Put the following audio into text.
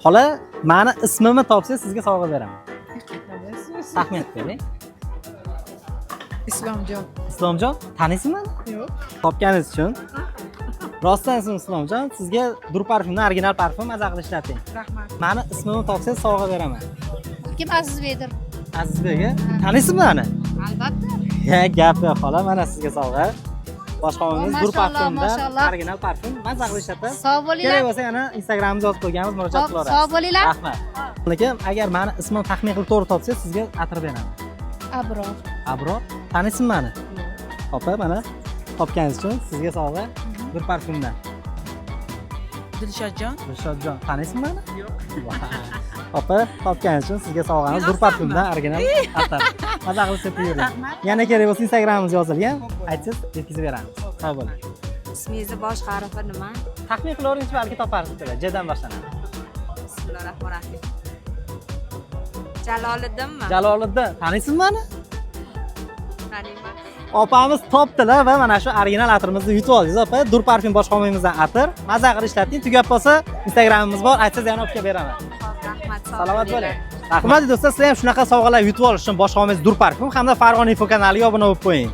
Xola, meni ismimni topsangiz sizga sovg'a beraman. Rahmat bering. Islomjon. Islomjon, taniysizmi meni? Yo'q. Topganingiz uchun. Rostdan so'ng Islomjon, sizga dur parfumni original parfum maza qilib ishlating. Rahmat. Meni ismimni topsangiz sovg'a beraman. Kim Azizbekdir? Azizbek, taniysiz meni? Albatta. Ya, gap yo'q xola, mana sizga sovg'a. Boshqonimiz dur Mashallah, parfumda mashallah. original parfum maza qilib ishlatadi. Sog' bo'linglar. Kerak bo'lsa yana Instagramimizga yozib qo'yganmiz, murojaat qilaverasiz. Sog' bo'linglar. Rahmat. Lekin agar meni ismimni taxmin qilib to'g'ri topsangiz, sizga atir beraman. Abror. Abror, taniysizmi meni? Opa, mana topganingiz uchun sizga sovg'a dur parfumdan. Dilshodjon. Dilshodjon, taniysizmi meni? Yo'q. Opa, topganingiz uchun sizga sovg'amiz dur parfumdan original atir. Maza qilib sepib yuring. Yana kerak bo'lsa Instagramimizga yozilgan, aytsangiz yetkazib beramiz. Sog' bo'ling. Ismingizni bosh harfi nima? Taxmin qilaveringchi, balki toparsiz. Jdan boshlanadi. Bismillahirrohmanirrohim. Jaloliddinmi? Jaloliddin, taniysizmi meni? Taniyman. Opamiz topdilar va mana shu original atirimizni yutib oldingiz, opa. Dur parfum boshqonimizdan atir. Maza qilib ishlating. Tugab bo'lsa Instagramimiz bor, aytsangiz yana olib kelib beraman. Rahmat. Salomat bo'ling. Rahmat do'stlar, sizlar ham shunaqa sovg'alar yutib olish uchun boshqonimiz dur parfum hamda Farg'ona info kanaliga obuna bo'lib qo'ying.